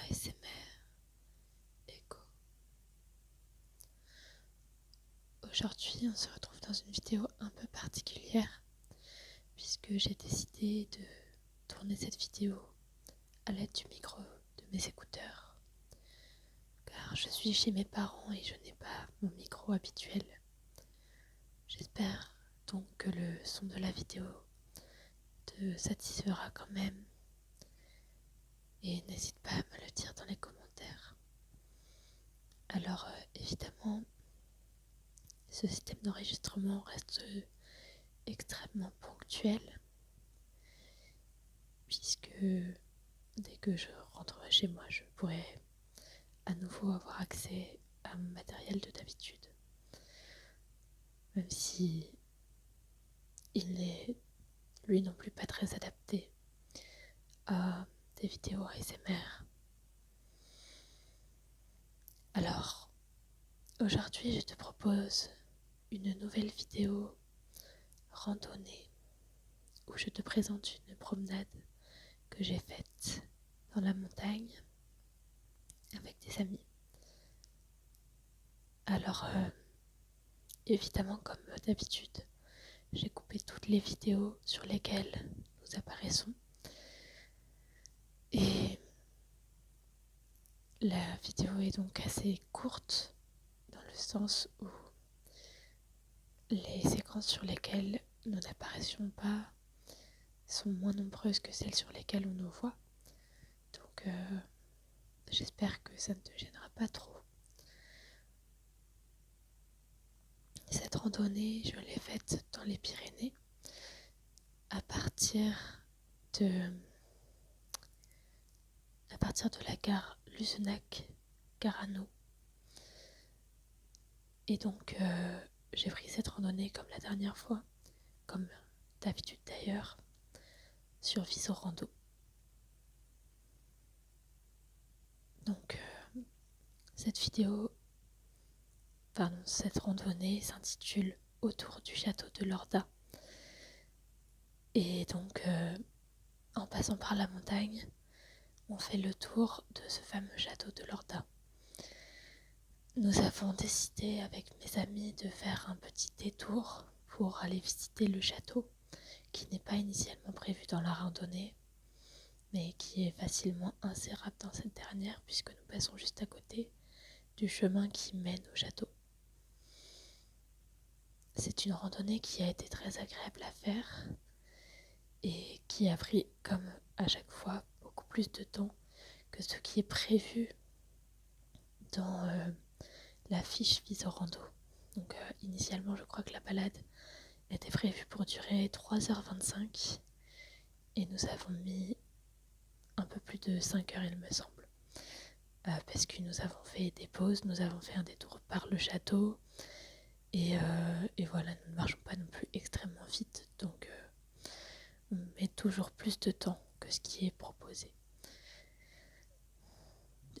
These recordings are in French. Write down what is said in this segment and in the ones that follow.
ASMR Echo. Aujourd'hui, on se retrouve dans une vidéo un peu particulière puisque j'ai décidé de tourner cette vidéo à l'aide du micro de mes écouteurs car je suis chez mes parents et je n'ai pas mon micro habituel. J'espère donc que le son de la vidéo te satisfera quand même et n'hésite pas à me le dire dans les commentaires. Alors évidemment, ce système d'enregistrement reste extrêmement ponctuel puisque dès que je rentrerai chez moi, je pourrai à nouveau avoir accès à mon matériel de d'habitude. Même si il n'est lui non plus pas très adapté à des vidéos ASMR. Alors, aujourd'hui, je te propose une nouvelle vidéo randonnée où je te présente une promenade que j'ai faite dans la montagne avec des amis. Alors, évidemment, comme d'habitude, j'ai coupé toutes les vidéos sur lesquelles nous apparaissons. Et la vidéo est donc assez courte dans le sens où les séquences sur lesquelles nous n'apparaissions pas sont moins nombreuses que celles sur lesquelles on nous voit. Donc j'espère que ça ne te gênera pas trop. Cette randonnée, je l'ai faite dans les Pyrénées à partir de la gare Luzenac-Carano. Et donc j'ai pris cette randonnée comme la dernière fois, comme d'habitude d'ailleurs, sur Visorando. Donc cette randonnée s'intitule Autour du château de Lorda. Et donc en passant par la montagne, on fait le tour de ce fameux château de Lorda. Nous avons décidé avec mes amis de faire un petit détour pour aller visiter le château, qui n'est pas initialement prévu dans la randonnée, mais qui est facilement insérable dans cette dernière puisque nous passons juste à côté du chemin qui mène au château. C'est une randonnée qui a été très agréable à faire et qui a pris, comme à chaque fois, beaucoup plus de temps que ce qui est prévu dans la fiche Visorando. Donc initialement, je crois que la balade était prévue pour durer 3h25 et nous avons mis un peu plus de 5 heures, il me semble. Parce que nous avons fait des pauses, nous avons fait un détour par le château et voilà, nous ne marchons pas non plus extrêmement vite, donc on met toujours plus de temps que ce qui est proposé.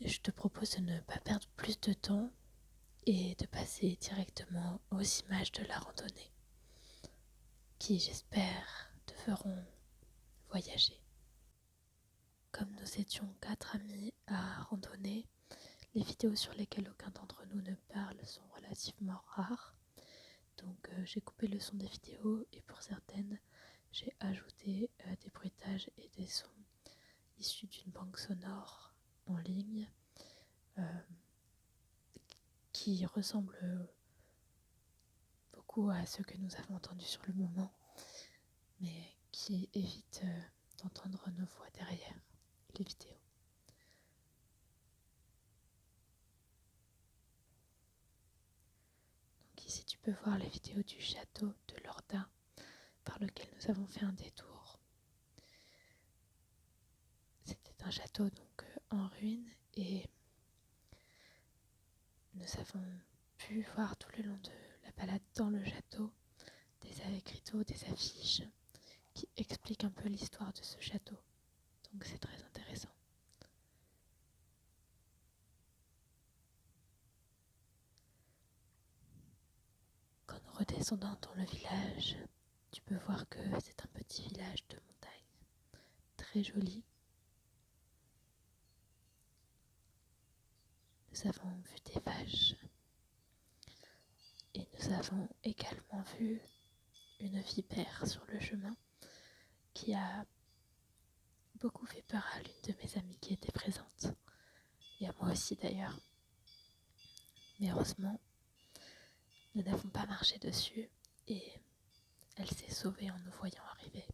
Je te propose de ne pas perdre plus de temps et de passer directement aux images de la randonnée qui, j'espère, te feront voyager. Comme nous étions 4 amis à randonner, les vidéos sur lesquelles aucun d'entre nous ne parle sont relativement rares. Donc j'ai coupé le son des vidéos et pour certaines, j'ai ajouté des bruitages et des sons issus d'une banque sonore en ligne qui ressemblent beaucoup à ceux que nous avons entendus sur le moment, mais qui évitent d'entendre nos voix derrière les vidéos. Donc ici tu peux voir les vidéos du château de Lorda par lequel nous avons fait un détour. C'était un château donc en ruine et nous avons pu voir tout le long de la balade dans le château des écriteaux, des affiches qui expliquent un peu l'histoire de ce château. Donc c'est très intéressant. Quand nous redescendons dans le village, tu peux voir que c'est un petit village de montagne, très joli. nous avons vu des vaches et nous avons également vu une vipère sur le chemin qui a beaucoup fait peur à l'une de mes amies qui était présente, et à moi aussi d'ailleurs. Mais heureusement, nous n'avons pas marché dessus et elle s'est sauvée en nous voyant arriver.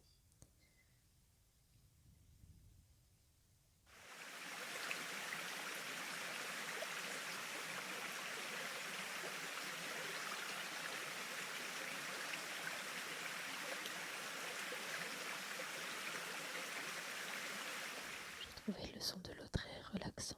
Je trouvais le son de l'eau très relaxant.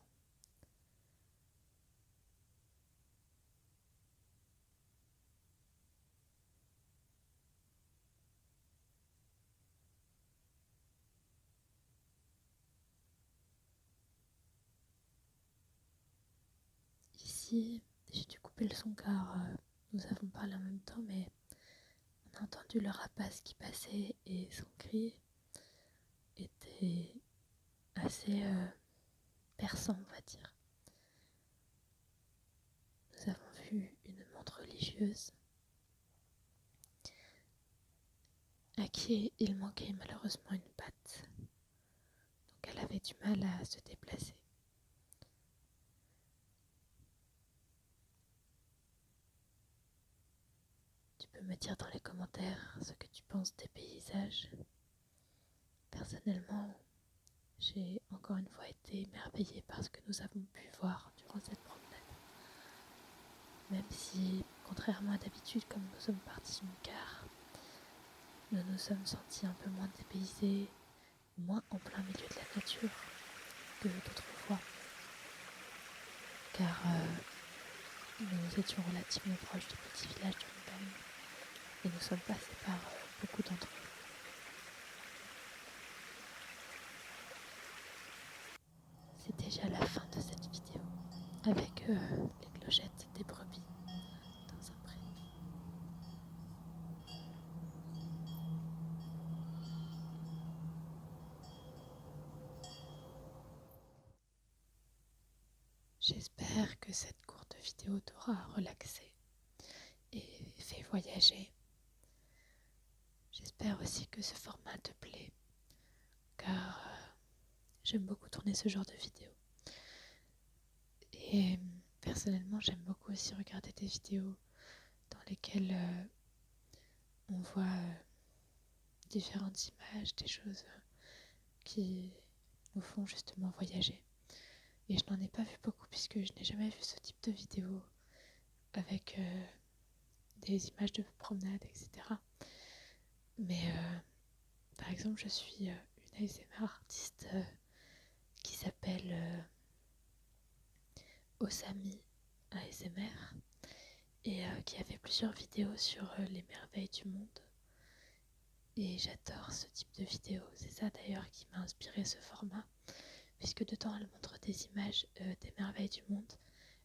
Ici, j'ai dû couper le son car nous avons parlé en même temps, mais on a entendu le rapace qui passait et son cri était assez perçant, on va dire. Nous avons vu une montre religieuse à qui il manquait malheureusement une patte, donc elle avait du mal à se déplacer. Tu peux me dire dans les commentaires ce que tu penses des paysages. Personnellement, j'ai encore une fois été émerveillée par ce que nous avons pu voir durant cette promenade. Même si, contrairement à d'habitude, comme nous sommes partis en car, nous nous sommes sentis un peu moins dépaysés, moins en plein milieu de la nature que d'autres fois. Car nous étions relativement proches du petit village de montagne et nous sommes passés par beaucoup d'entre eux. C'est déjà la fin de cette vidéo avec les clochettes des brebis dans un pré. J'espère que cette courte vidéo t'aura relaxé et fait voyager. J'espère aussi que ce format te plaît, car j'aime beaucoup tourner ce genre de vidéos. Et personnellement, j'aime beaucoup aussi regarder des vidéos dans lesquelles on voit différentes images, des choses qui nous font justement voyager. Et je n'en ai pas vu beaucoup puisque je n'ai jamais vu ce type de vidéo avec des images de promenade, etc. Mais par exemple, je suis une ASMR artiste qui s'appelle Osami ASMR et qui a fait plusieurs vidéos sur les merveilles du monde. Et j'adore ce type de vidéo. C'est ça d'ailleurs qui m'a inspiré ce format, puisque dedans elle montre des images des merveilles du monde.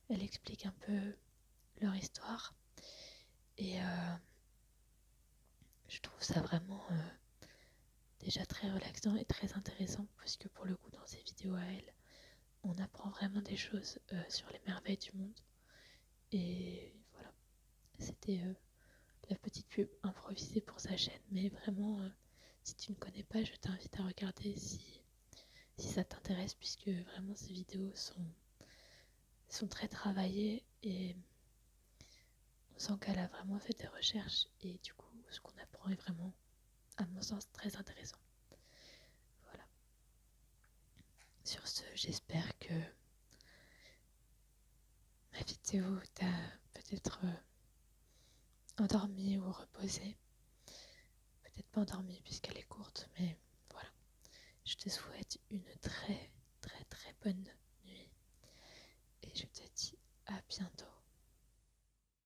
Elle explique un peu leur histoire et je trouve ça vraiment déjà très relaxant et très intéressant, puisque pour le coup dans ces vidéos à elle, on apprend vraiment des choses sur les merveilles du monde. Et voilà, c'était la petite pub improvisée pour sa chaîne, mais vraiment si tu ne connais pas, je t'invite à regarder si ça t'intéresse, puisque vraiment ces vidéos sont très travaillées et on sent qu'elle a vraiment fait des recherches et du coup ce qu'on apprend est vraiment, à mon sens, très intéressant. Voilà. Sur ce, j'espère que ma vidéo t'a peut-être endormi ou reposé. Peut-être pas endormi puisqu'elle est courte, mais voilà. Je te souhaite une très très très bonne nuit et je te dis à bientôt.